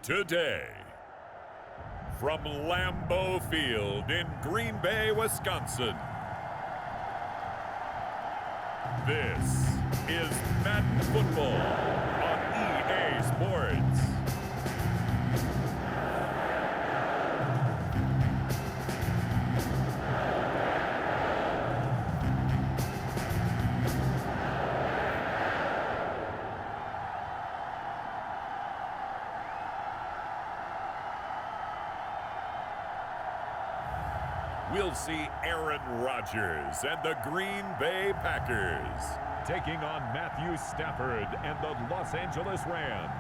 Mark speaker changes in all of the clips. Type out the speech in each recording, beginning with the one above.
Speaker 1: today. From Lambeau Field in Green Bay, Wisconsin, this is Madden Football on EA Sports. We'll see Aaron Rodgers and the Green Bay Packers taking on Matthew Stafford and the Los Angeles Rams.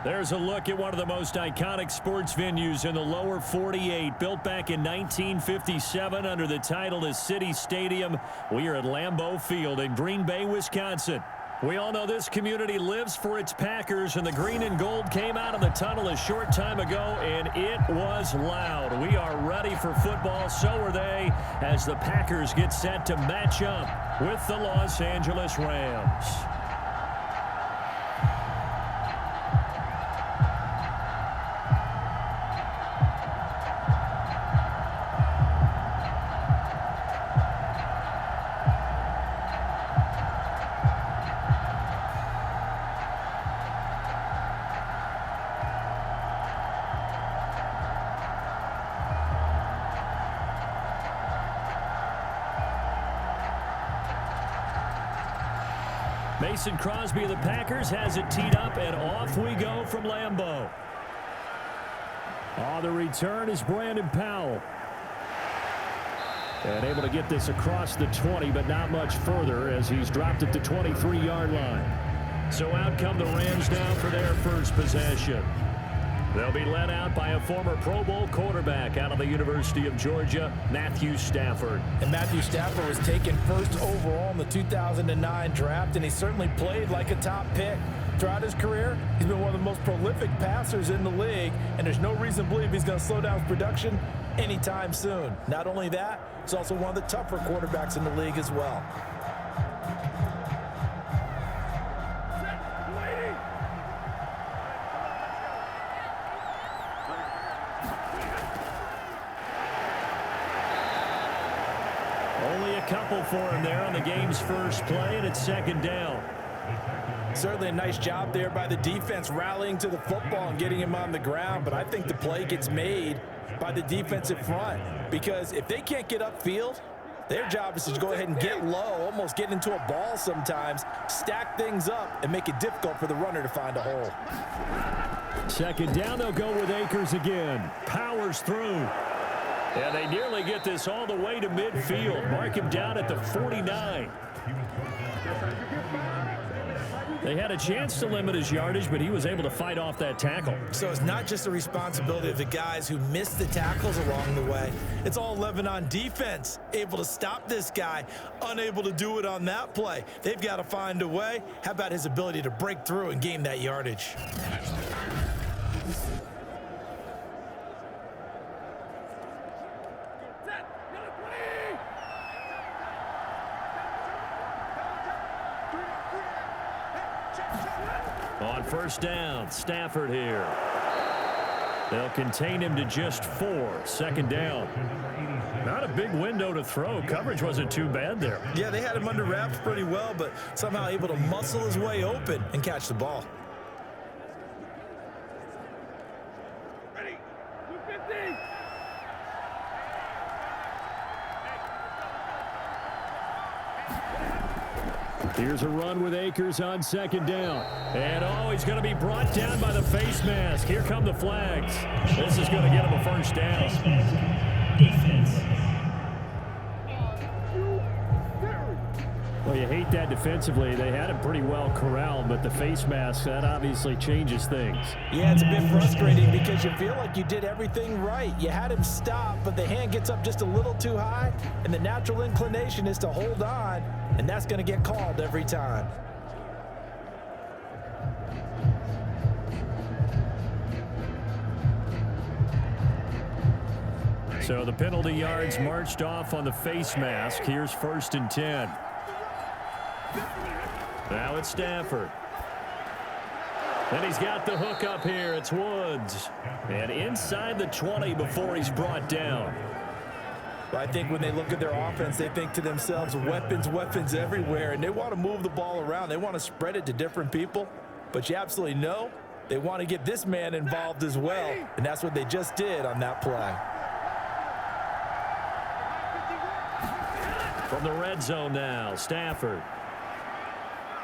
Speaker 2: There's a look at one of the most iconic sports venues in the lower 48, built back in 1957 under the title of City Stadium. We are at Lambeau Field in Green Bay, Wisconsin. We all know this community lives for its Packers, and the green and gold came out of the tunnel a short time ago, and it was loud. We are ready for football, so are they, as the Packers get set to match up with the Los Angeles Rams. Mason Crosby of the Packers has it teed up, and off we go from Lambeau. On the return is Brandon Powell. And able to get this across the 20, but not much further as he's dropped at the 23-yard line. So out come the Rams now for their first possession. They'll be led out by a former Pro Bowl quarterback out of the University of Georgia, Matthew Stafford.
Speaker 3: And Matthew Stafford was taken first overall in the 2009 draft, and he certainly played like a top pick. Throughout his career, he's been one of the most prolific passers in the league, and there's no reason to believe he's going to slow down his production anytime soon. Not only that, he's also one of the tougher quarterbacks in the league as well.
Speaker 2: Couple for him there on the game's first play, and it's second down.
Speaker 3: Certainly a nice job there by the defense rallying to the football and getting him on the ground, but I think the play gets made by the defensive front, because if they can't get upfield, their job is to go ahead and get low, almost get into a ball sometimes, stack things up, and make it difficult for the runner to find a hole.
Speaker 2: Second down, they'll go with Akers again. Powers through. And they nearly get this all the way to midfield. Mark him down at the 49. They had a chance to limit his yardage, but he was able to fight off that tackle.
Speaker 3: So it's not just the responsibility of the guys who missed the tackles along the way. It's all 11 on defense, able to stop this guy, unable to do it on that play. They've got to find a way. How about his ability to break through and gain that yardage?
Speaker 2: On first down, Stafford here. They'll contain him to just 4. Second down. Not a big window to throw. Coverage wasn't too bad there.
Speaker 3: Yeah, they had him under wraps pretty well, but somehow able to muscle his way open and catch the ball.
Speaker 2: Here's a run with Akers on second down. And, he's going to be brought down by the face mask. Here come the flags. This is going to get him a first down. Well, you hate that defensively. They had him pretty well corralled, but the face mask, that obviously changes things.
Speaker 3: Yeah, it's a bit frustrating because you feel like you did everything right. You had him stop, but the hand gets up just a little too high, and the natural inclination is to hold on, and that's going to get called every time.
Speaker 2: So the penalty yards marched off on the face mask. Here's 1st and 10. Now it's Stafford. And he's got the hook up here. It's Woods. And inside the 20 before he's brought down.
Speaker 3: I think when they look at their offense, they think to themselves, weapons everywhere, and they want to move the ball around. They want to spread it to different people. But you absolutely know they want to get this man involved as well, and that's what they just did on that play.
Speaker 2: From the red zone now, Stafford.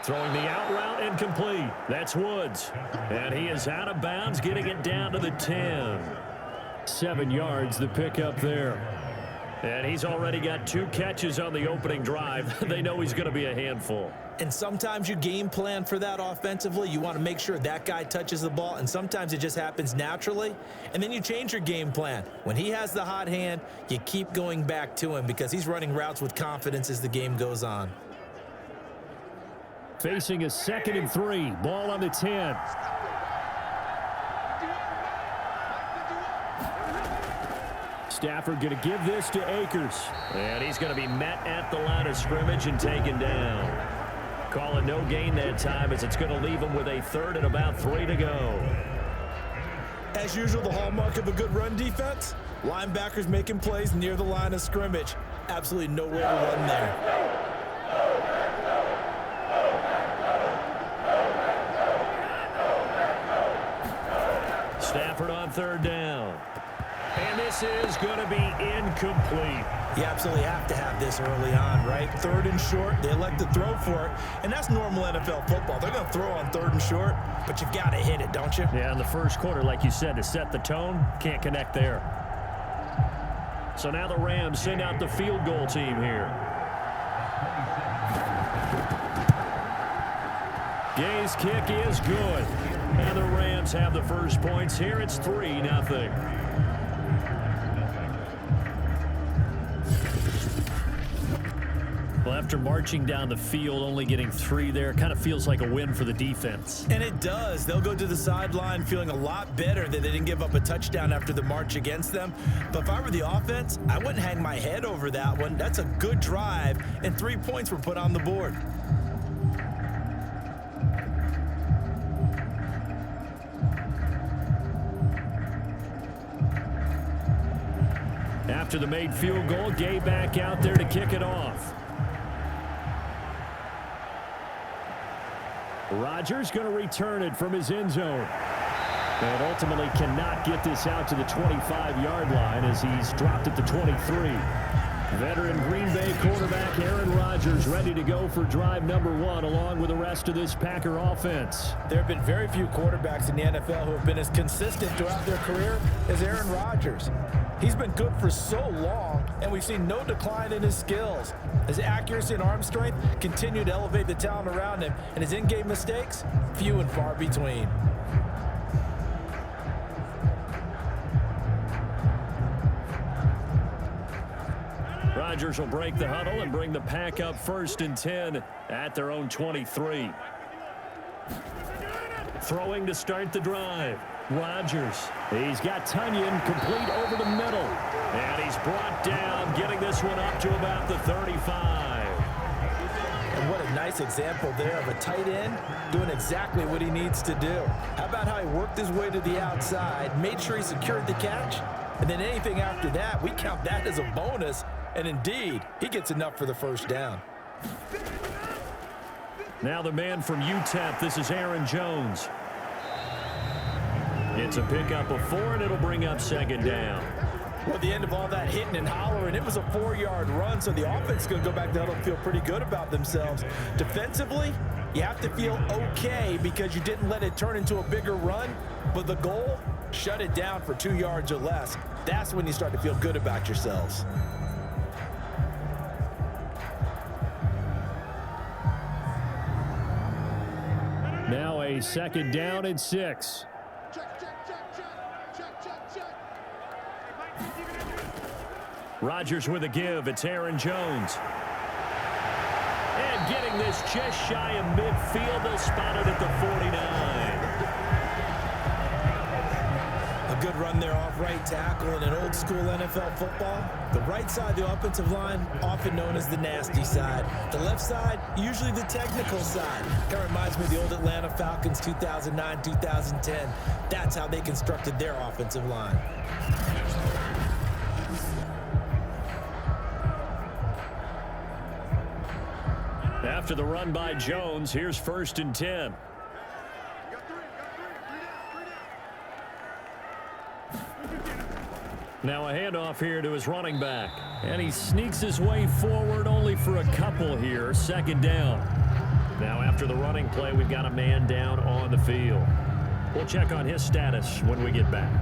Speaker 2: Throwing the out route incomplete. That's Woods. And he is out of bounds, getting it down to the 10. 7 yards, the pickup there. And he's already got 2 catches on the opening drive. They know he's going to be a handful.
Speaker 3: And sometimes you game plan for that offensively. You want to make sure that guy touches the ball, and sometimes it just happens naturally. And then you change your game plan. When he has the hot hand, you keep going back to him because he's running routes with confidence as the game goes on.
Speaker 2: Facing a 2nd and 3. Ball on the 10. Stafford going to give this to Akers. And he's going to be met at the line of scrimmage and taken down. Call it no gain that time as it's going to leave him with a 3rd and about 3 to go.
Speaker 3: As usual, the hallmark of a good run defense, linebackers making plays near the line of scrimmage. Absolutely nowhere to run there.
Speaker 2: Stafford on 3rd down. And this is going to be incomplete.
Speaker 3: You absolutely have to have this early on, right? 3rd and short, they elect to throw for it, and that's normal NFL football. They're going to throw on 3rd and short, but you've got to hit it, don't you?
Speaker 2: Yeah, in the first quarter, like you said, to set the tone, can't connect there. So now the Rams send out the field goal team here. Gay's kick is good. And the Rams have the first points here. It's 3-0. Well, after marching down the field, only getting 3 there, kind of feels like a win for the defense.
Speaker 3: And it does. They'll go to the sideline feeling a lot better that they didn't give up a touchdown after the march against them. But if I were the offense, I wouldn't hang my head over that one. That's a good drive, and 3 points were put on the board.
Speaker 2: After the made field goal, Gay back out there to kick it off. Rodgers going to return it from his end zone. And ultimately cannot get this out to the 25-yard line as he's dropped at the 23. Veteran Green Bay quarterback Aaron Rodgers ready to go for drive number 1 along with the rest of this Packer offense.
Speaker 3: There have been very few quarterbacks in the NFL who have been as consistent throughout their career as Aaron Rodgers. He's been good for so long, and we've seen no decline in his skills. His accuracy and arm strength continue to elevate the talent around him, and his in-game mistakes, few and far between.
Speaker 2: Rodgers will break the huddle and bring the Pack up 1st and 10 at their own 23. Throwing to start the drive. Rodgers. He's got Tunyon complete over the middle. And he's brought down, getting this one up to about the 35.
Speaker 3: And what a nice example there of a tight end doing exactly what he needs to do. How about how he worked his way to the outside, made sure he secured the catch, and then anything after that, we count that as a bonus. And indeed, he gets enough for the first down.
Speaker 2: Now the man from UTEP, this is Aaron Jones. It's a pickup of 4, and it'll bring up 2nd down.
Speaker 3: Well, at the end of all that hitting and hollering, it was a 4-yard run, so the offense is going to go back down and feel pretty good about themselves. Defensively, you have to feel okay because you didn't let it turn into a bigger run, but the goal, shut it down for 2 yards or less. That's when you start to feel good about yourselves.
Speaker 2: Now a 2nd down and 6. Rodgers with a give. It's Aaron Jones. And getting this just shy of midfield. They'll spot it at the 49.
Speaker 3: A good run there off right tackle in an old school NFL football, the right side of the offensive line, often known as the nasty side. The left side, usually the technical side. Kind of reminds me of the old Atlanta Falcons 2009, 2010. That's how they constructed their offensive line.
Speaker 2: After the run by Jones, here's 1st and 10. Now a handoff here to his running back. And he sneaks his way forward only for a couple here. 2nd down. Now after the running play, we've got a man down on the field. We'll check on his status when we get back.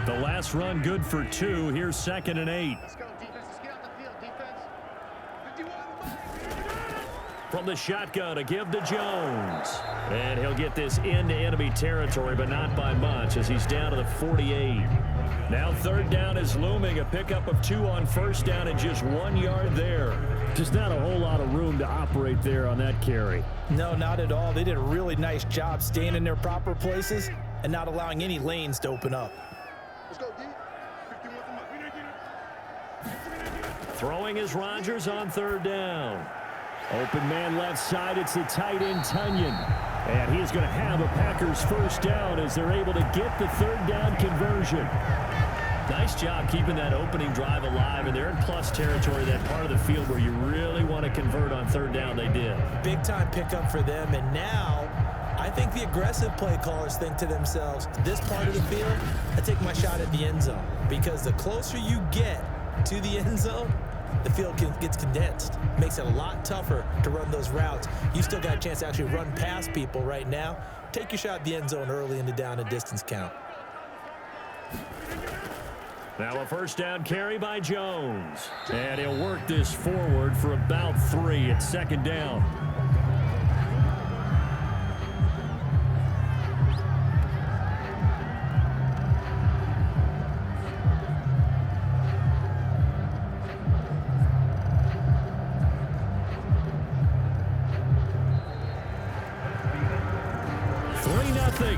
Speaker 2: The last run good for 2. Here's 2nd and 8.
Speaker 4: Let's go, defense. Let's get out the field, defense. 51.
Speaker 2: From the shotgun to give to Jones. And he'll get this into enemy territory, but not by much as he's down to the 48. Now 3rd down is looming. A pickup of 2 on 1st down and just 1 yard there. Just not a whole lot of room to operate there on that carry.
Speaker 3: No, not at all. They did a really nice job staying in their proper places and not allowing any lanes to open up.
Speaker 4: Let's go, D. 51 to
Speaker 2: Throwing is Rodgers on 3rd down. Open man left side. It's the tight end, Tunyon. And he's going to have a Packers 1st down as they're able to get the 3rd down conversion. Nice job keeping that opening drive alive, and they're in plus territory, that part of the field where you really want to convert on 3rd down. They did.
Speaker 3: Big time pickup for them, and now I think the aggressive play callers think to themselves, this part of the field, I take my shot at the end zone, because the closer you get to the end zone, the field gets condensed. Makes it a lot tougher to run those routes. You still got a chance to actually run past people right now. Take your shot at the end zone early in the down and distance count.
Speaker 2: Now a 1st down carry by Jones. And he'll work this forward for about 3 at 2nd down.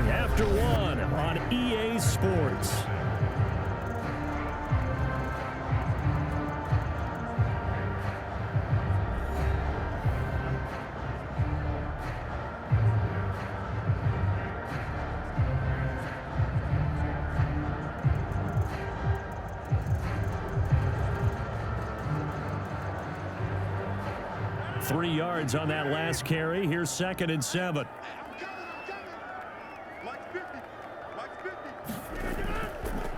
Speaker 2: After 1 on EA Sports. Three yards on that last carry. Here's 2nd and 7.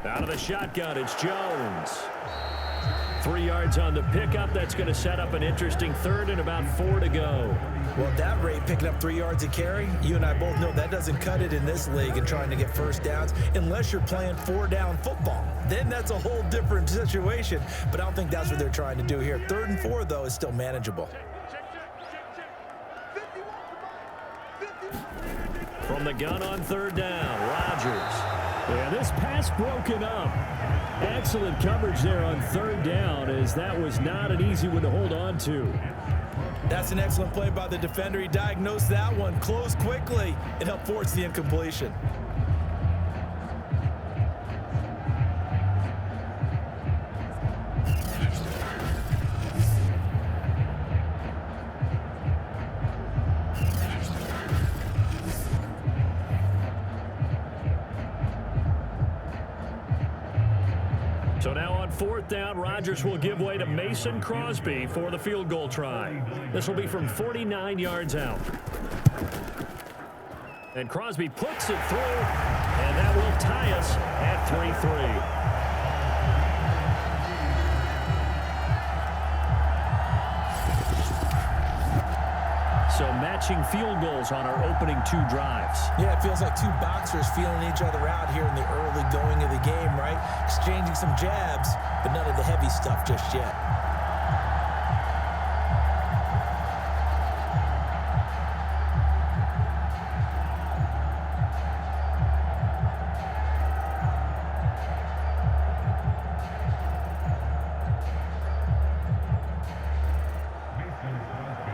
Speaker 2: Out of the shotgun, it's Jones. 3 yards on the pickup. That's going to set up an interesting 3rd and about 4 to go.
Speaker 3: Well, at that rate, picking up 3 yards a carry, you and I both know that doesn't cut it in this league and trying to get 1st downs unless you're playing 4-down football. Then that's a whole different situation, but I don't think that's what they're trying to do here. 3rd and 4, though, is still manageable.
Speaker 2: From the gun on 3rd down, Rodgers. And this pass broken up. Excellent coverage there on 3rd down, as that was not an easy one to hold on to.
Speaker 3: That's an excellent play by the defender. He diagnosed that one, closed quickly, and helped force the incompletion.
Speaker 2: So now on 4th down, Rodgers will give way to Mason Crosby for the field goal try. This will be from 49 yards out. And Crosby puts it through, and that will tie us at 3-3. So match matching field goals on our opening 2 drives.
Speaker 3: Yeah, it feels like 2 boxers feeling each other out here in the early going of the game, right? Exchanging some jabs, but none of the heavy stuff just yet.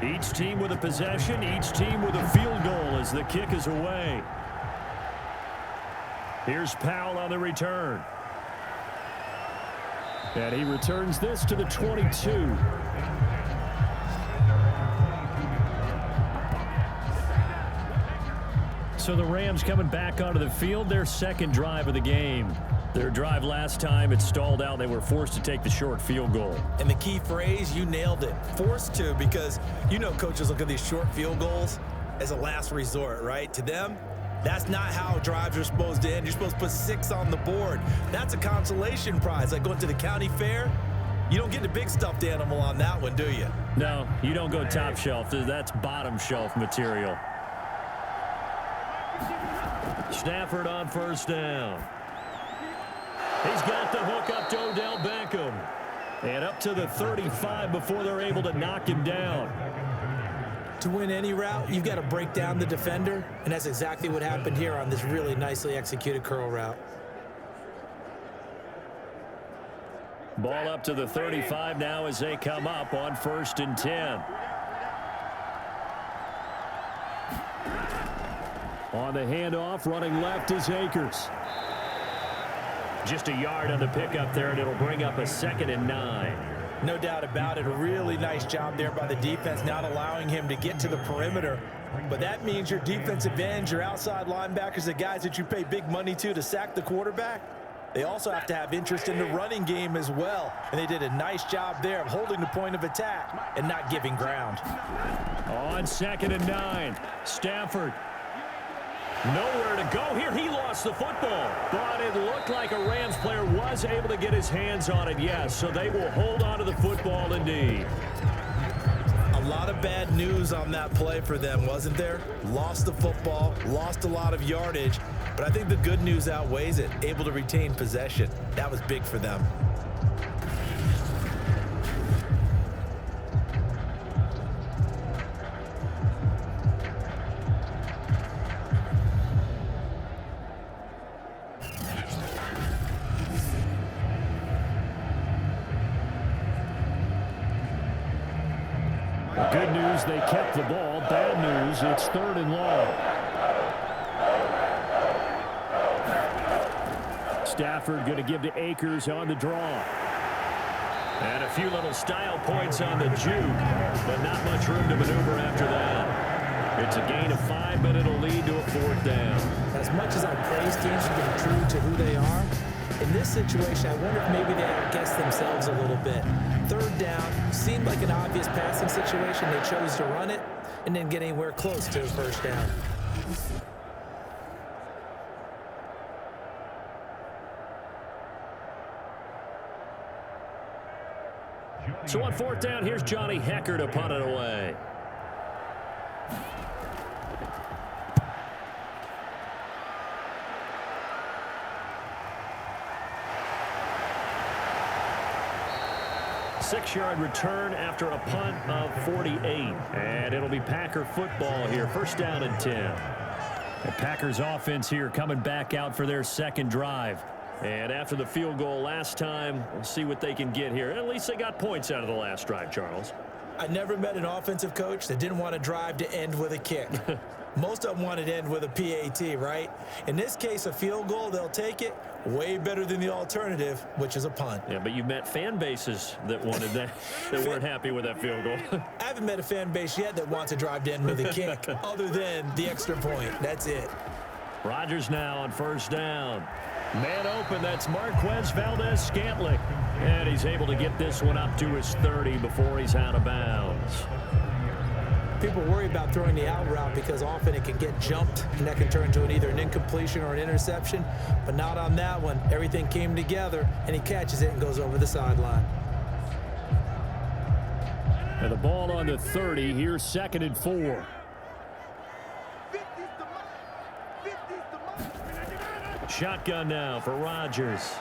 Speaker 2: Each team with a possession, each team with a field goal as the kick is away. Here's Powell on the return. And he returns this to the 22. So the Rams coming back onto the field, their second drive of the game. Their drive last time, it stalled out. They were forced to take the short field goal.
Speaker 3: And the key phrase, you nailed it. Forced to, because you know coaches look at these short field goals as a last resort, right? To them, that's not how drives are supposed to end. You're supposed to put 6 on the board. That's a consolation prize, like going to the county fair. You don't get the big stuffed animal on that one, do you?
Speaker 2: No, you don't go top shelf. That's bottom shelf material. Stafford on first down. He's got the hook up to Odell Beckham. And up to the 35 before they're able to knock him down.
Speaker 3: To win any route, you've got to break down the defender, and that's exactly what happened here on this really nicely executed curl route.
Speaker 2: Ball up to the 35 now as they come up on 1st and 10. On the handoff, running left is Akers. Just a yard on the pickup there, and it'll bring up a 2nd and 9.
Speaker 3: No doubt about it. A really nice job there by the defense, not allowing him to get to the perimeter. But that means your defensive ends, your outside linebackers, the guys that you pay big money to sack the quarterback, they also have to have interest in the running game as well. And they did a nice job there of holding the point of attack and not giving ground.
Speaker 2: On 2nd and 9, Stafford. Nowhere to go here. He lost the football, but it looked like a Rams player was able to get his hands on it, yes. So they will hold on to the football indeed.
Speaker 3: A lot of bad news on that play for them, wasn't there? Lost the football, lost a lot of yardage, but I think the good news outweighs it. Able to retain possession. That was big for them.
Speaker 2: Good news, they kept the ball. Bad news, it's 3rd and long. Stafford going to give to Akers on the draw. And a few little style points on the juke, but not much room to maneuver after that. It's a gain of 5, but it'll lead to a 4th down.
Speaker 3: As much as I praise teams for being true to who they are, in this situation, I wonder if maybe they outguessed themselves a little bit. 3rd down seemed like an obvious passing situation. They chose to run it and didn't get anywhere close to a 1st down.
Speaker 2: So on 4th down, here's Johnny Hecker to punt it away. Six-yard return after a punt of 48. And it'll be Packer football here. 1st down and 10. The Packers offense here coming back out for their 2nd drive. And after the field goal last time, we'll see what they can get here. At least they got points out of the last drive, Charles.
Speaker 3: I never met an offensive coach that didn't want to drive to end with a kick. Most of them wanted to end with a PAT, right? In this case, a field goal, they'll take it. Way better than the alternative, which is a punt.
Speaker 2: Yeah, but you've met fan bases that wanted that, that weren't happy with that field goal.
Speaker 3: I haven't met a fan base yet that wants to drive to end with a kick, other than the extra point. That's it.
Speaker 2: Rodgers now on 1st down. Man open, that's Marquez Valdez-Scantling. And he's able to get this one up to his 30 before he's out of bounds.
Speaker 3: People worry about throwing the out route because often it can get jumped, and that can turn into either an incompletion or an interception. But not on that one. Everything came together, and he catches it and goes over the sideline.
Speaker 2: And the ball on the 30. Here's 2nd and 4. Shotgun now for Rodgers.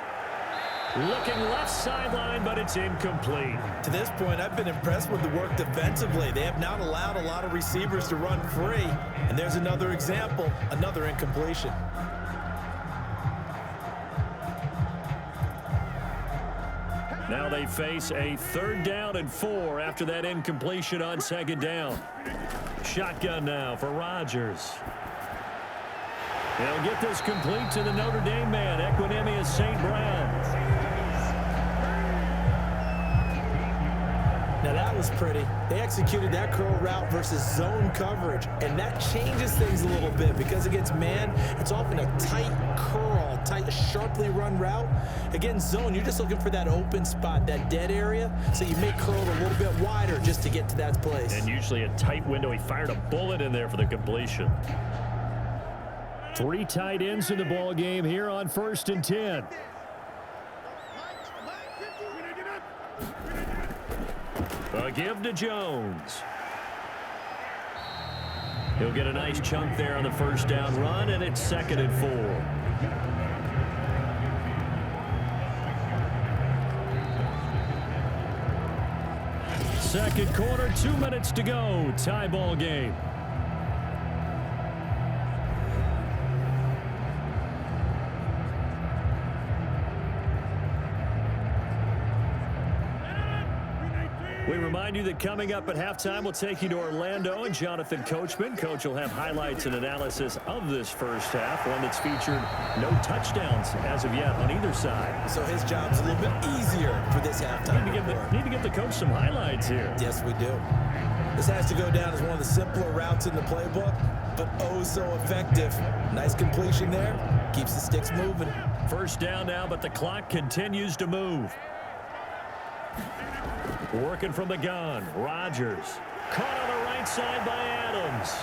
Speaker 2: Looking left sideline, but it's incomplete.
Speaker 3: To this point, I've been impressed with the work defensively. They have not allowed a lot of receivers to run free. And there's another example, another incompletion.
Speaker 2: Now they face a 3rd down and 4 after that incompletion on 2nd down. Shotgun now for Rodgers. They'll get this complete to the Notre Dame man, Equinemius St. Brown.
Speaker 3: Now that was pretty. They executed that curl route versus zone coverage, and that changes things a little bit because against man, it's often a tight curl, tight, sharply run route. Against zone, you're just looking for that open spot, that dead area, so you may curl it a little bit wider just to get to that place.
Speaker 2: And usually a tight window. He fired a bullet in there for the completion. 3 tight ends in the ball game here on 1st and 10. A give to Jones. He'll get a nice chunk there on the 1st down run, and it's 2nd and 4. Second quarter, 2 minutes to go. Tie ball game. We remind you that coming up at halftime, we'll take you to Orlando and Jonathan Coachman. Coach will have highlights and analysis of this first half, one that's featured no touchdowns as of yet on either side.
Speaker 3: So his job's a little bit easier for this halftime.
Speaker 2: Need to give the coach some highlights here.
Speaker 3: Yes, we do. This has to go down as one of the simpler routes in the playbook, but oh so effective. Nice completion there. Keeps the sticks moving.
Speaker 2: 1st down now, but the clock continues to move. Working from the gun, Rodgers. Caught on the right side by Adams.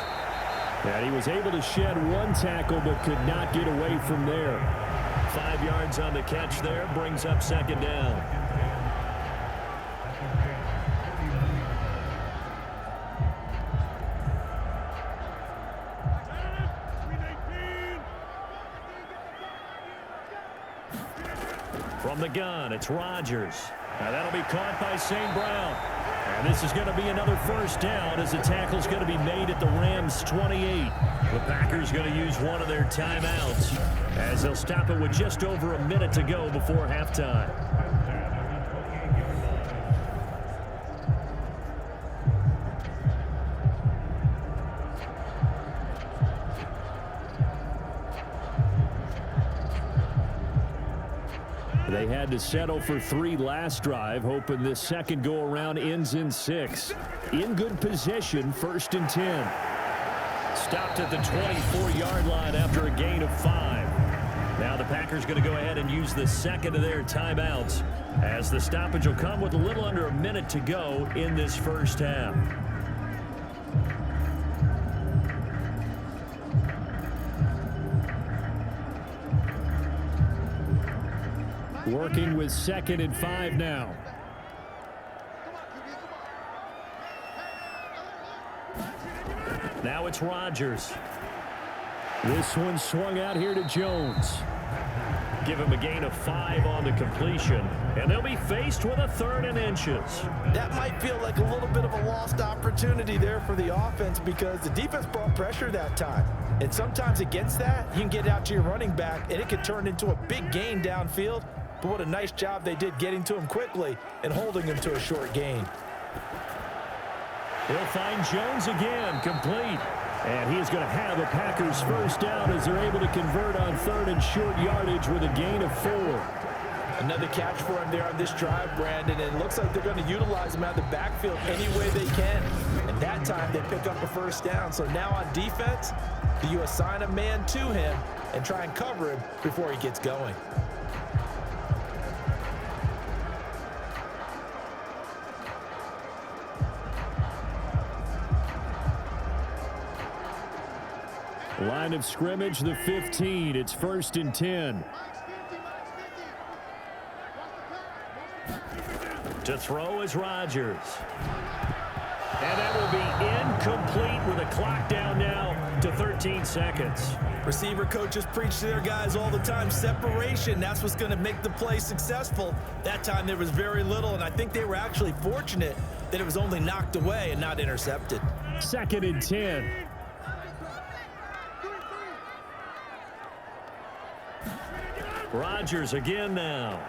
Speaker 2: And he was able to shed 1 tackle, but could not get away from there. 5 yards on the catch there, brings up 2nd down. From the gun, it's Rodgers. Now that'll be caught by St. Brown. And this is going to be another 1st down as the tackle's going to be made at the Rams' 28. The Packers going to use one of their timeouts as they'll stop it with just over a minute to go before halftime. They had to settle for 3 last drive, hoping this second go-around ends in 6. In good position, 1st and 10. Stopped at the 24-yard line after a gain of 5. Now the Packers going to go ahead and use the 2nd of their timeouts as the stoppage will come with a little under a minute to go in this first half. Working with 2nd and 5 now. Now it's Rodgers. This one swung out here to Jones. Give him a gain of 5 on the completion, and they'll be faced with a 3rd and inches.
Speaker 3: That might feel like a little bit of a lost opportunity there for the offense because the defense brought pressure that time. And sometimes against that, you can get out to your running back, and it could turn into a big gain downfield. But what a nice job they did getting to him quickly and holding him to a short gain.
Speaker 2: He'll find Jones again, complete. And he is going to have a Packers 1st down as they're able to convert on 3rd and short yardage with a gain of 4.
Speaker 3: Another catch for him there on this drive, Brandon, and it looks like they're going to utilize him out of the backfield any way they can. And that time they pick up a 1st down. So now on defense, do you assign a man to him and try and cover him before he gets going?
Speaker 2: Line of scrimmage, the 15. It's 1st and 10. To throw is Rodgers. And that will be incomplete with a clock down now to 13 seconds.
Speaker 3: Receiver coaches preach to their guys all the time. Separation, that's what's going to make the play successful. That time there was very little, and I think they were actually fortunate that it was only knocked away and not intercepted.
Speaker 2: 2nd and 10. Rodgers again now.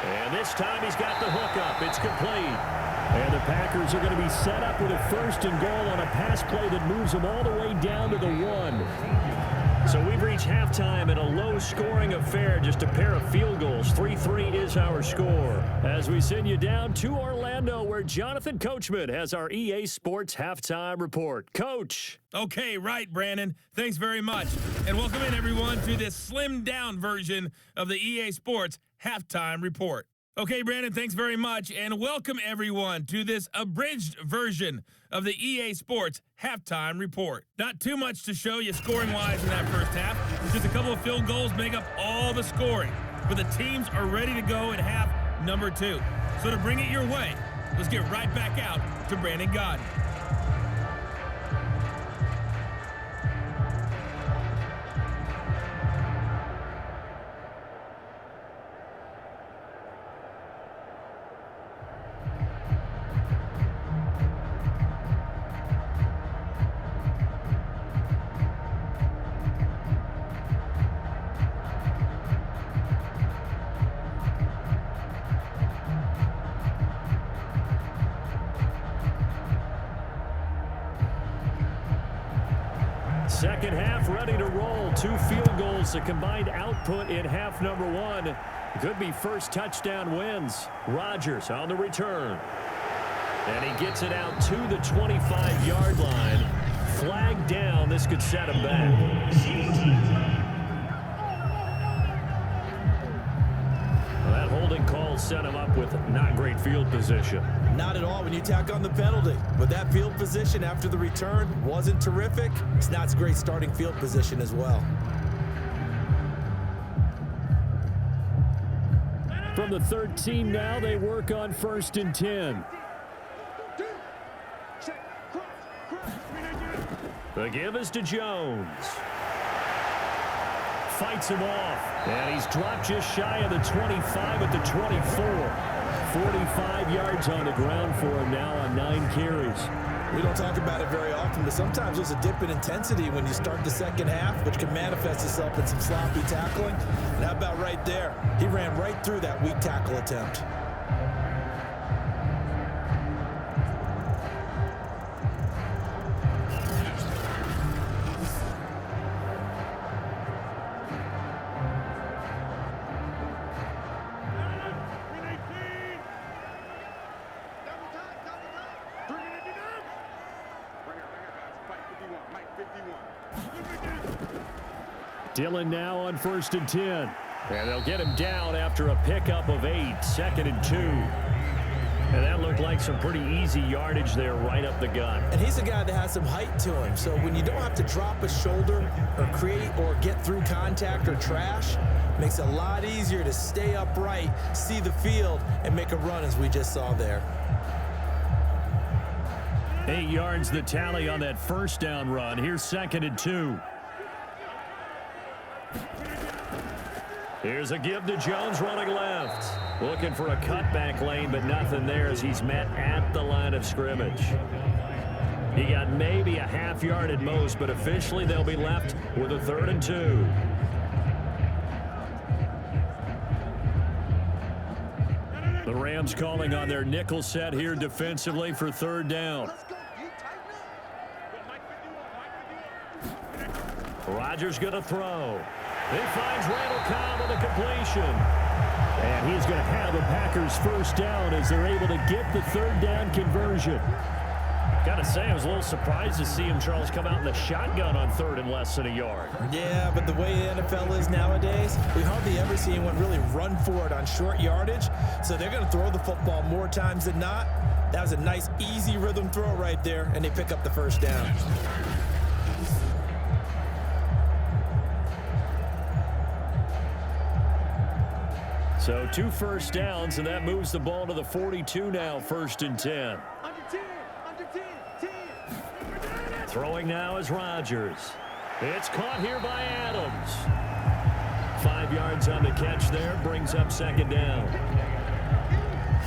Speaker 2: And this time he's got the hook up. It's complete. And the Packers are going to be set up with a 1st and goal on a pass play that moves them all the way down to the 1. So we've reached halftime in a low-scoring affair, just a pair of field goals. 3-3 is our score. As we send you down to Orlando, where Jonathan Coachman has our EA Sports Halftime Report. Coach.
Speaker 5: Okay, right, Brandon. Thanks very much. And welcome in, everyone, to this slimmed-down version of the EA Sports Halftime Report. Okay, Brandon, thanks very much, and welcome everyone to this abridged version of the EA Sports Halftime Report. Not too much to show you scoring-wise in that first half. Just a couple of field goals make up all the scoring. But the teams are ready to go in half number 2. So to bring it your way, let's get right back out to Brandon Godden.
Speaker 2: Second half ready to roll. 2 field goals, the combined output in half number 1. Could be first touchdown wins. Rodgers on the return. And he gets it out to the 25-yard line. Flag down. This could set him back. Well, that holding call set him up with not great field position.
Speaker 3: Not at all when you tack on the penalty. But that field position after the return wasn't terrific. It's not great starting field position as well.
Speaker 2: From the 13 now, they work on 1st and 10. The give is to Jones. Fights him off. And he's dropped just shy of the 25 at the 24. 45 yards on the ground for him now on 9 carries.
Speaker 3: We don't talk about it very often, but sometimes there's a dip in intensity when you start the second half, which can manifest itself in some sloppy tackling. And how about right there? He ran right through that weak tackle attempt.
Speaker 2: Dillon now on 1st and 10. And they'll get him down after a pickup of 8. 2nd and 2. And that looked like some pretty easy yardage there right up the gut.
Speaker 3: And he's a guy that has some height to him. So when you don't have to drop a shoulder or create or get through contact or trash, it makes it a lot easier to stay upright, see the field, and make a run as we just saw there.
Speaker 2: 8 yards the tally on that first down run. Here's 2nd and 2. Here's a give to Jones running left. Looking for a cutback lane, but nothing there as he's met at the line of scrimmage. He got maybe a half yard at most, but officially they'll be left with a 3rd and 2. The Rams calling on their nickel set here defensively for 3rd down. Rodgers going to throw. He finds Randall Cobb with a completion. And he's going to have the Packers first down as they're able to get the 3rd down conversion. Got to say, I was a little surprised to see him, Charles, come out in the shotgun on 3rd and less than a yard.
Speaker 3: Yeah, but the way the NFL is nowadays, we hardly ever see anyone really run for it on short yardage. So they're going to throw the football more times than not. That was a nice, easy rhythm throw right there, and they pick up the first down.
Speaker 2: So 2 first downs, and that moves the ball to the 42 now, 1st and 10.
Speaker 4: Under 10, under 10, 10.
Speaker 2: Throwing now is Rodgers. It's caught here by Adams. 5 yards on the catch there, brings up second down.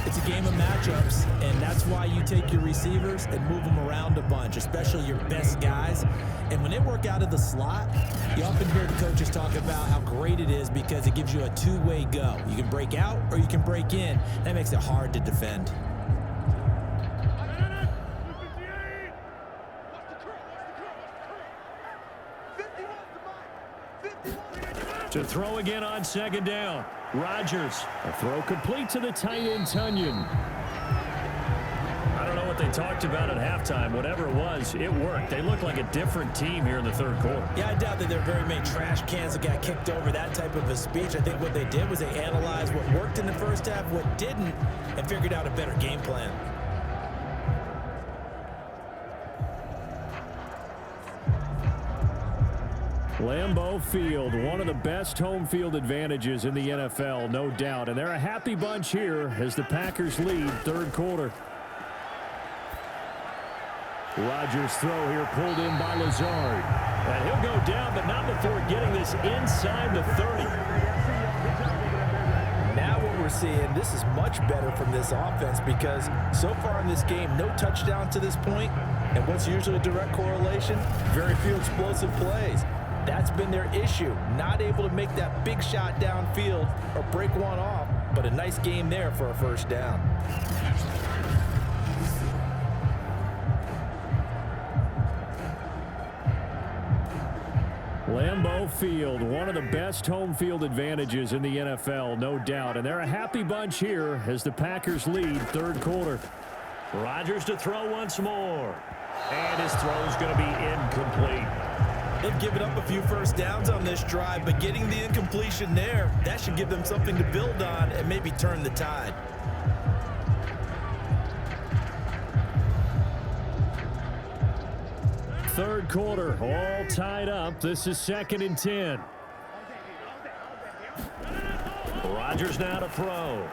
Speaker 3: It's a game of matchups, and that's why you take your receivers and move them around a bunch, especially your best guys. And when they work out of the slot, you often hear the coaches talk about how great it is because it gives you a two-way go. You can break out or you can break in. That makes it hard to defend.
Speaker 2: To throw again on second down. Rodgers, a throw complete to the tight end, Tunyon. I don't know what they talked about at halftime. Whatever it was, it worked. They look like a different team here in the third quarter.
Speaker 3: Yeah, I doubt that there are very many trash cans that got kicked over, that type of a speech. I think what they did was they analyzed what worked in the first half, what didn't, and figured out a better game plan.
Speaker 2: Lambeau Field, one of the best home field advantages in the NFL, no doubt. And they're a happy bunch here as the Packers lead third quarter. Rodgers' throw here pulled in by Lazard. And he'll go down, but not before getting this inside the 30.
Speaker 3: Now what we're seeing, this is much better from this offense because so far in this game, no touchdown to this point. And what's usually a direct correlation? Very few explosive plays. That's been their issue, not able to make that big shot downfield or break one off, but a nice game there for a first down.
Speaker 2: Lambeau Field, one of the best home field advantages in the NFL, no doubt. And they're a happy bunch here as the Packers lead third quarter. Rodgers to throw once more. And his throw's going to be incomplete.
Speaker 3: They've given up a few first downs on this drive, but getting the incompletion there, that should give them something to build on and maybe turn the tide.
Speaker 2: Third quarter, all tied up. This is 2nd and 10. Rodgers now to throw.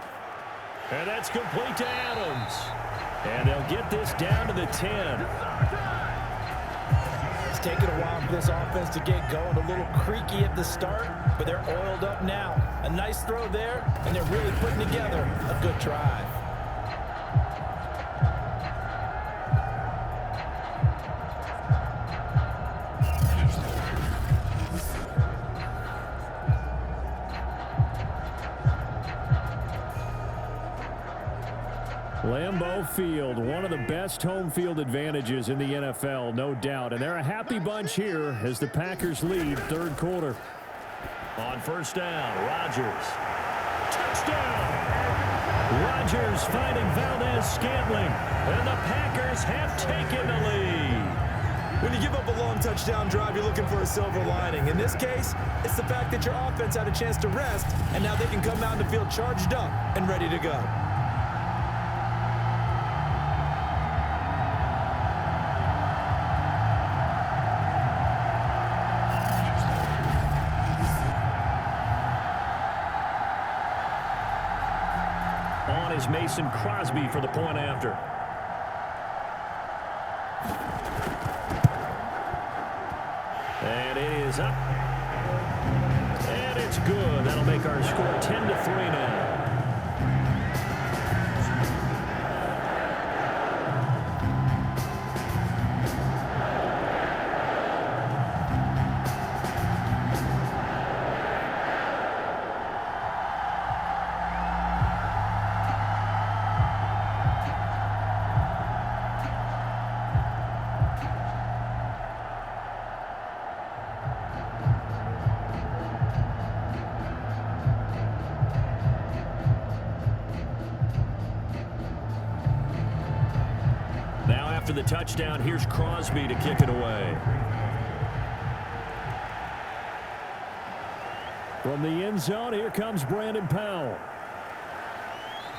Speaker 2: And that's complete to Adams. And they'll get this down to the 10.
Speaker 3: It's taken a while for this offense to get going, a little creaky at the start, but they're oiled up now. A nice throw there, and they're really putting together a good drive.
Speaker 2: Lambeau Field, one of the best home field advantages in the NFL, no doubt. And they're a happy bunch here as the Packers lead third quarter. On first down, Rodgers. Touchdown! Rodgers finding Valdez-Scantling, and the Packers have taken the lead.
Speaker 3: When you give up a long touchdown drive, you're looking for a silver lining. In this case, it's the fact that your offense had a chance to rest, and now they can come out in the field charged up and ready to go.
Speaker 2: On is Mason Crosby for the point after. And it is up. And it's good. That'll make our score 10-3 now. After the touchdown, here's Crosby to kick it away. From the end zone, here comes Brandon Powell.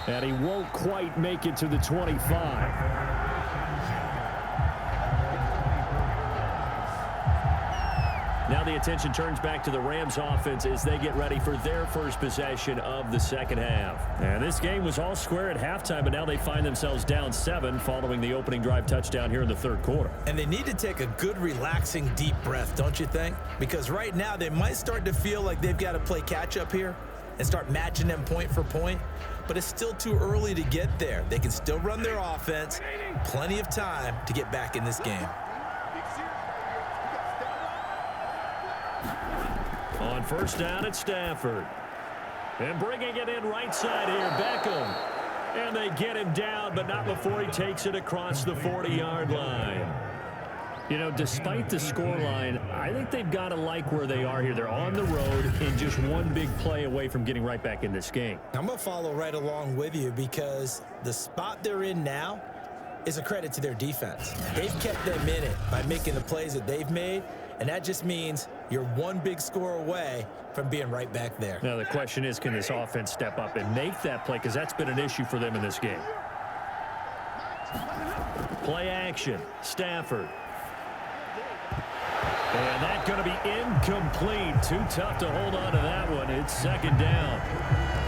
Speaker 2: And he won't quite make it to the 25. Now the attention turns back to the Rams offense as they get ready for their first possession of the second half. And this game was all square at halftime, but now they find themselves down 7 following the opening drive touchdown here in the third quarter.
Speaker 3: And they need to take a good, relaxing, deep breath, don't you think? Because right now they might start to feel like they've got to play catch-up here and start matching them point for point. But it's still too early to get there. They can still run their offense. Plenty of time to get back in this game.
Speaker 2: On first down at Stafford. And bringing it in right side here, Beckham. And they get him down, but not before he takes it across the 40-yard line. You know, despite the scoreline, I think they've got to like where they are here. They're on the road and just one big play away from getting right back in this game.
Speaker 3: I'm going to follow right along with you because the spot they're in now is a credit to their defense. They've kept them in it by making the plays that they've made, and that just means you're one big score away from being right back there.
Speaker 2: Now, the question is, can this offense step up and make that play? Because that's been an issue for them in this game. Play action. Stafford. And that's going to be incomplete. Too tough to hold on to that one. It's second down.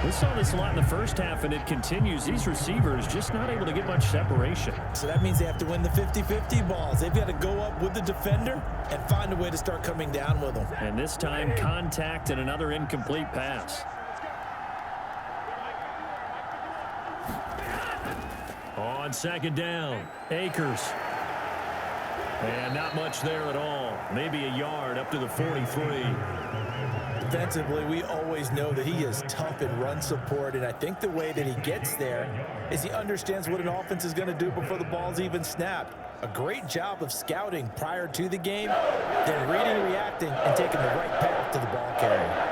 Speaker 2: We saw this a lot in the first half, and it continues. These receivers just not able to get much separation.
Speaker 3: So that means they have to win the 50-50 balls. They've got to go up with the defender and find a way to start coming down with them.
Speaker 2: And this time, contact and another incomplete pass. On second down, Akers. And not much there at all. Maybe a yard up to the 43.
Speaker 3: Defensively, we always know that he is tough in run support, and I think the way that he gets there is he understands what an offense is going to do before the ball's even snapped. A great job of scouting prior to the game, then reading, reacting, and taking the right path to the ball carrier.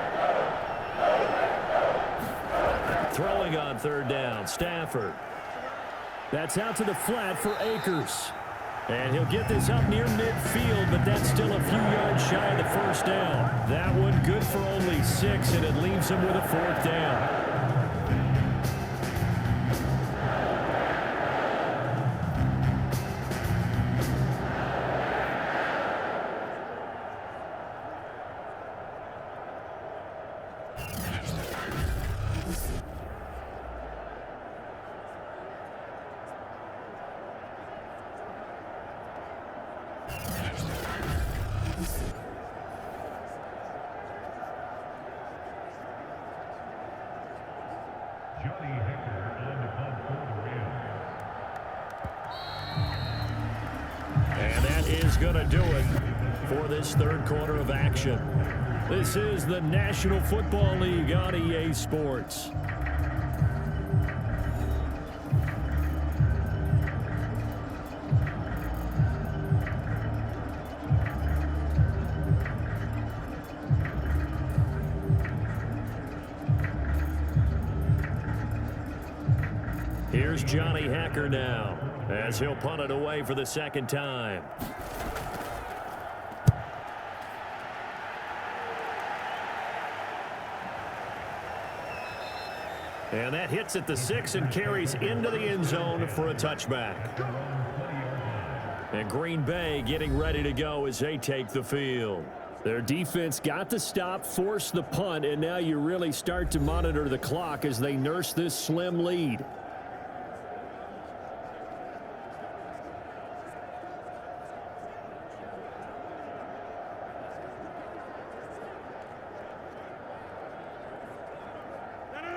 Speaker 2: Throwing on third down, Stafford. That's out to the flat for Akers. And he'll get this up near midfield, but that's still a few yards shy of the first down. That one good for only 6, and it leaves him with a fourth down. And that is going to do it for this third quarter of action. This is the National Football League on EA Sports. Here's Johnny Hacker now, as he'll punt it away for the second time. And that hits at the 6 and carries into the end zone for a touchback. And Green Bay getting ready to go as they take the field. Their defense got the stop, forced the punt, and now you really start to monitor the clock as they nurse this slim lead.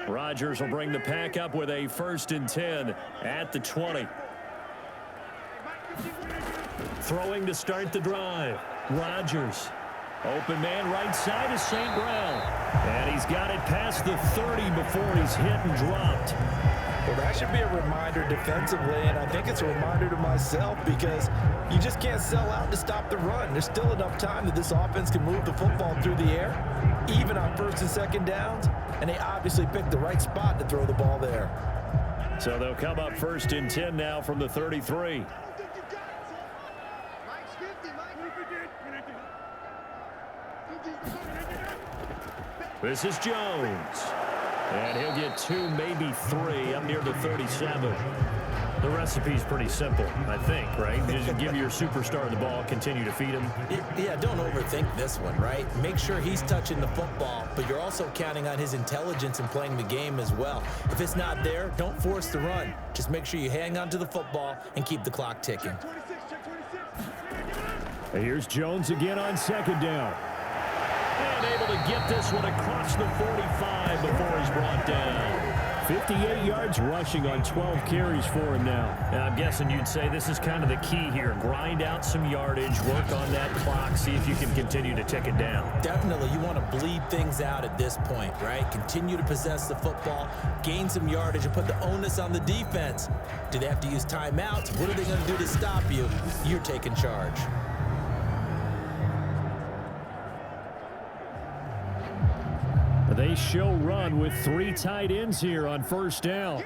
Speaker 2: Rodgers will bring the pack up with a 1st and 10 at the 20. Throwing to start the drive. Rodgers. Open man right side is St. Brown. And he's got it past the 30 before he's hit and dropped.
Speaker 3: Well, that should be a reminder defensively, and I think it's a reminder to myself because you just can't sell out to stop the run. There's still enough time that this offense can move the football through the air, even on 1st and 2nd downs, and they obviously picked the right spot to throw the ball there.
Speaker 2: So they'll come up 1st and 10 now from the 33. This is Jones. And he'll get 2, maybe 3 up near the 37. The recipe's pretty simple, I think, right? Just give your superstar the ball, continue to feed him.
Speaker 3: Yeah, don't overthink this one, right? Make sure he's touching the football, but you're also counting on his intelligence in playing the game as well. If it's not there, don't force the run. Just make sure you hang on to the football and keep the clock ticking.
Speaker 2: Here's Jones again on second down. And able to get this one across the 45 before he's brought down. 58 yards rushing on 12 carries for him now. I'm guessing you'd say this is kind of the key here. Grind out some yardage, work on that clock, see if you can continue to tick it down.
Speaker 3: Definitely, you want to bleed things out at this point, right? Continue to possess the football, gain some yardage, and put the onus on the defense. Do they have to use timeouts? What are they going to do to stop you? You're taking charge.
Speaker 2: They show run with 3 tight ends here on first down.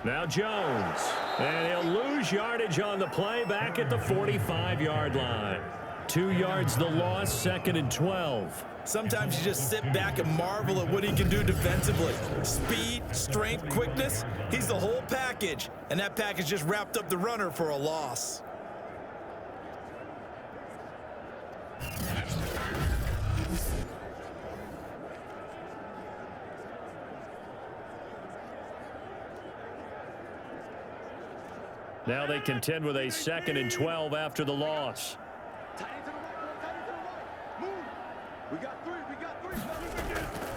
Speaker 2: Now Jones. And he'll lose yardage on the play back at the 45-yard line. 2 yards the loss, 2nd and 12.
Speaker 3: Sometimes you just sit back and marvel at what he can do defensively. Speed, strength, quickness, he's the whole package. And that package just wrapped up the runner for a loss.
Speaker 2: Now they contend with a 2nd and 12 after the loss.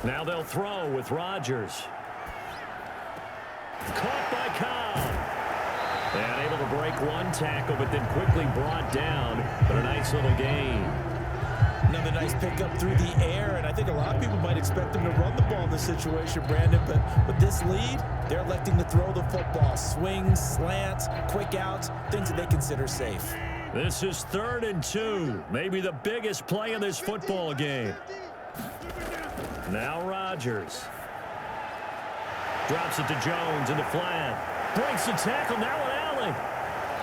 Speaker 2: Now they'll throw with Rodgers. Caught by Cobb. And able to break 1 tackle, but then quickly brought down. But a nice little gain.
Speaker 3: Another nice pickup through the air, and I think a lot of people might expect them to run the ball in this situation, Brandon, but with this lead, they're electing to throw the football. Swings, slants, quick outs, things that they consider safe.
Speaker 2: This is 3rd and 2, maybe the biggest play in this football game. Now Rodgers. Drops it to Jones in the flat. Breaks the tackle, now an alley.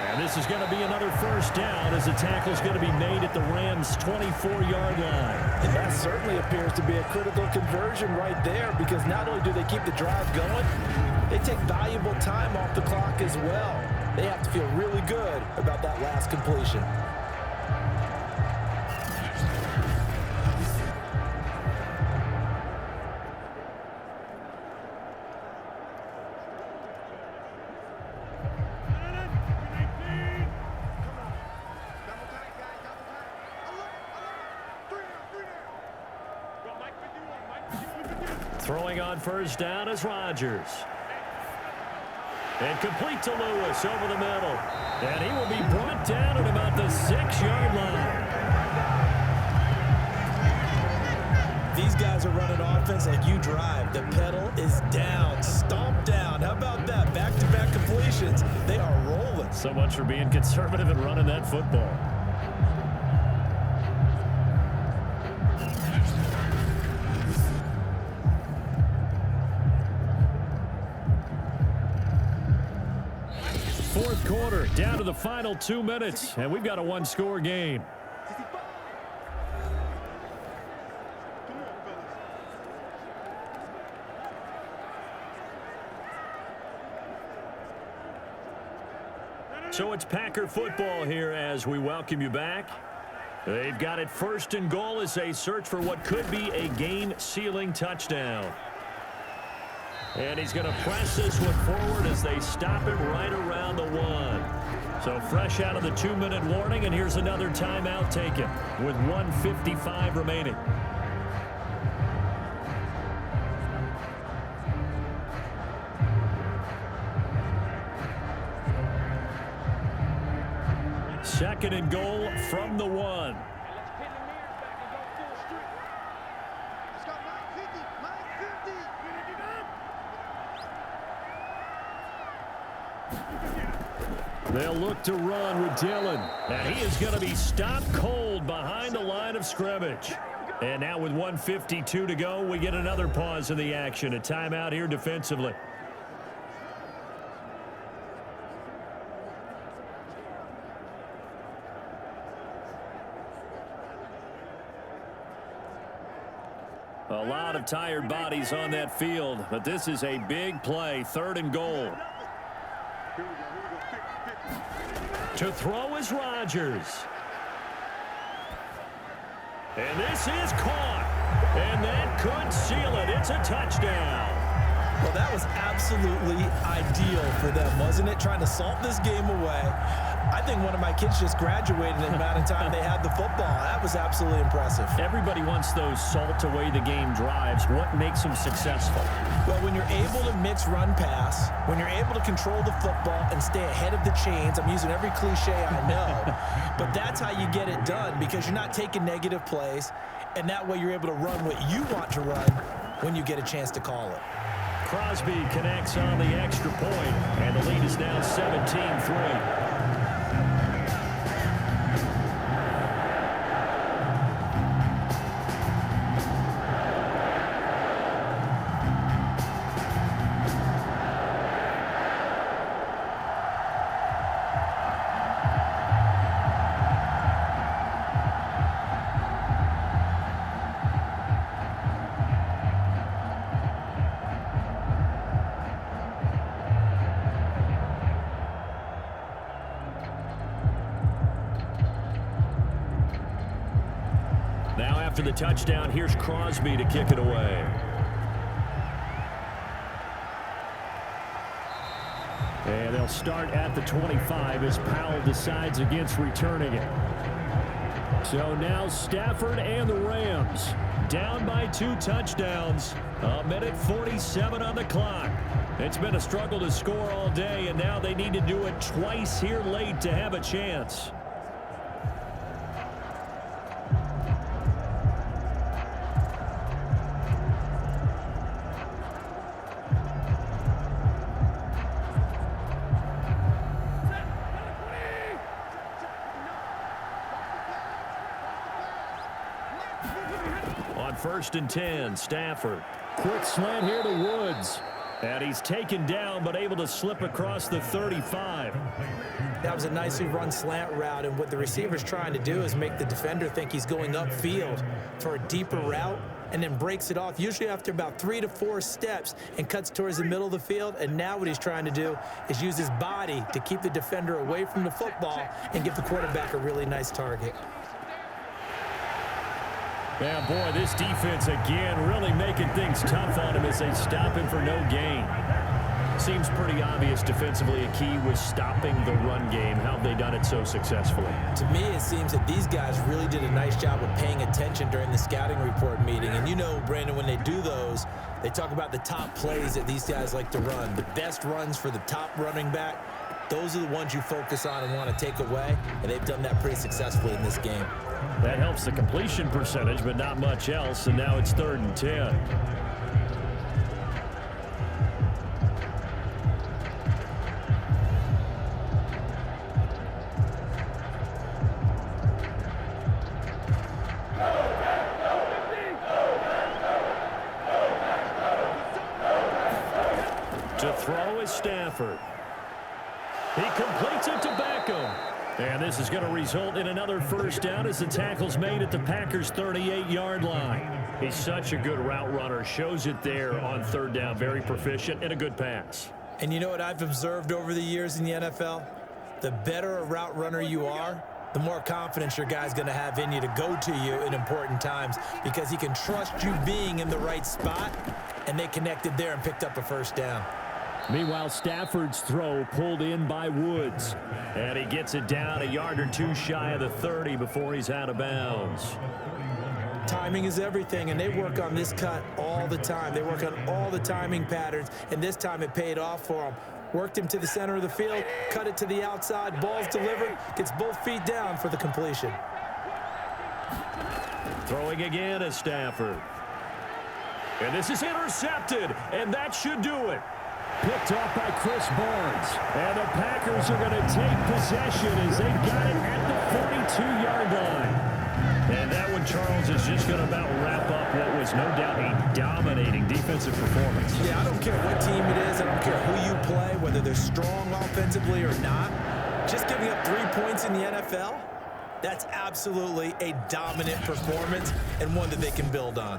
Speaker 2: And this is going to be another first down as the tackle is going to be made at the Rams' 24-yard line.
Speaker 3: And that certainly appears to be a critical conversion right there, because not only do they keep the drive going, they take valuable time off the clock as well. They have to feel really good about that last completion.
Speaker 2: Throwing on first down is Rodgers. And complete to Lewis over the middle. And he will be brought down at about the 6-yard line.
Speaker 3: These guys are running offense like you drive. The pedal is down, stomped down. How about that? Back-to-back completions. They are rolling.
Speaker 2: So much for being conservative and running that football. Fourth quarter, down to the final 2 minutes, and we've got a 1-score game. So it's Packer football here as we welcome you back. They've got it 1st and goal as they search for what could be a game-sealing touchdown. And he's going to press this one forward as they stop it right around the 1. So fresh out of the 2-minute warning, and here's another timeout taken with 1:55 remaining. Second and goal from the 1. They'll look to run with Dillon. And he is going to be stopped cold behind the line of scrimmage. And now with 1:52 to go, we get another pause in the action. A timeout here defensively. A lot of tired bodies on that field, but this is a big play, 3rd and goal. To throw is Rodgers. And this is caught. And that could seal it. It's a touchdown.
Speaker 3: Well, that was absolutely ideal for them, wasn't it? Trying to salt this game away. I think one of my kids just graduated in the amount of time they had the football. That was absolutely impressive.
Speaker 2: Everybody wants those salt-away-the-game drives. What makes them successful?
Speaker 3: Well, when you're able to mix run-pass, when you're able to control the football and stay ahead of the chains, I'm using every cliche I know, but that's how you get it done because you're not taking negative plays, and that way you're able to run what you want to run when you get a chance to call it.
Speaker 2: Crosby connects on the extra point, and the lead is now 17-3. Now after the touchdown, here's Crosby to kick it away. And they'll start at the 25 as Powell decides against returning it. So now Stafford and the Rams down by 2 touchdowns. 1:47 on the clock. It's been a struggle to score all day, and now they need to do it twice here late to have a chance. On 1st and 10, Stafford. Quick slant here to Woods. And he's taken down, but able to slip across the 35.
Speaker 3: That was a nicely run slant route, and what the receiver's trying to do is make the defender think he's going upfield for a deeper route, and then breaks it off, usually after about 3 to 4 steps, and cuts towards the middle of the field. And now what he's trying to do is use his body to keep the defender away from the football and give the quarterback a really nice target.
Speaker 2: Yeah, boy, this defense again really making things tough on him as they stop him for no gain. Seems pretty obvious defensively a key was stopping the run game. How have they done it so successfully?
Speaker 3: To me, it seems that these guys really did a nice job of paying attention during the scouting report meeting. And you know, Brandon, when they do those, they talk about the top plays that these guys like to run. The best runs for the top running back, those are the ones you focus on and want to take away. And they've done that pretty successfully in this game.
Speaker 2: That helps the completion percentage, but not much else. And now it's 3rd and 10. To throw is Stafford. He completes it to Beckham. And this is going to result in another first down as the tackle's made at the Packers' 38-yard line. He's such a good route runner. Shows it there on 3rd down. Very proficient and a good pass.
Speaker 3: And you know what I've observed over the years in the NFL? The better a route runner you are, the more confidence your guy's going to have in you to go to you in important times because he can trust you being in the right spot, and they connected there and picked up a first down.
Speaker 2: Meanwhile, Stafford's throw pulled in by Woods. And he gets it down a yard or 2 shy of the 30 before he's out of bounds.
Speaker 3: Timing is everything, and they work on this cut all the time. They work on all the timing patterns, and this time it paid off for them. Worked him to the center of the field, cut it to the outside, ball's delivered, gets both feet down for the completion.
Speaker 2: Throwing again is Stafford. And this is intercepted, and that should do it. Picked off by Chris Barnes. And the Packers are going to take possession as they got it at the 42-yard line. And that one, Charles, is just going to about wrap up what was no doubt a dominating defensive performance.
Speaker 3: Yeah, I don't care what team it is. I don't care who you play, whether they're strong offensively or not. Just giving up 3 points in the NFL, that's absolutely a dominant performance and one that they can build on.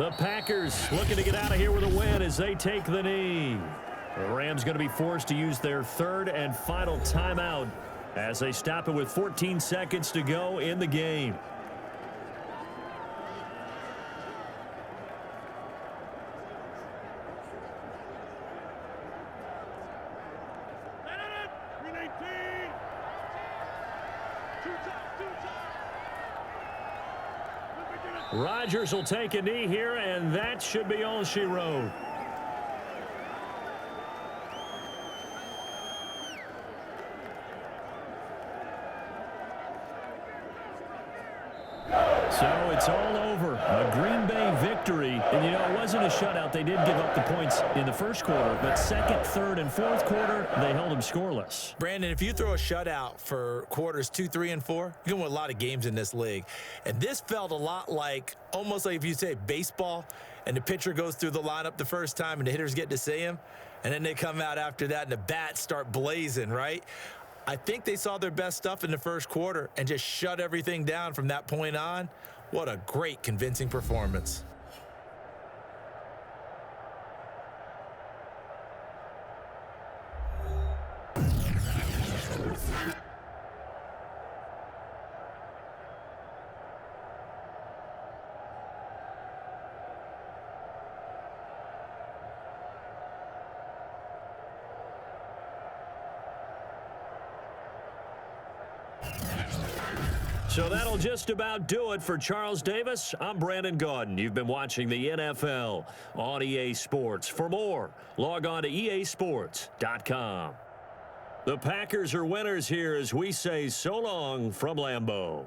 Speaker 2: The Packers looking to get out of here with a win as they take the knee. The Rams going to be forced to use their third and final timeout as they stop it with 14 seconds to go in the game. Rodgers will take a knee here, and that should be all she wrote. So it's all over. A Green Bay victory. And, you know, it wasn't a shutout. They did give up the points in the first quarter, but second, third, and fourth quarter, they held them scoreless.
Speaker 3: Brandon, if you throw a shutout for quarters 2, 3, and 4, you're going to win a lot of games in this league. And this felt a lot like, almost like if you say baseball, and the pitcher goes through the lineup the first time and the hitters get to see him, and then they come out after that and the bats start blazing, right? I think they saw their best stuff in the first quarter and just shut everything down from that point on. What a great, convincing performance.
Speaker 2: So that'll just about do it for Charles Davis. I'm Brandon Gaudin. You've been watching the NFL on EA Sports. For more, log on to easports.com. The Packers are winners here as we say so long from Lambeau.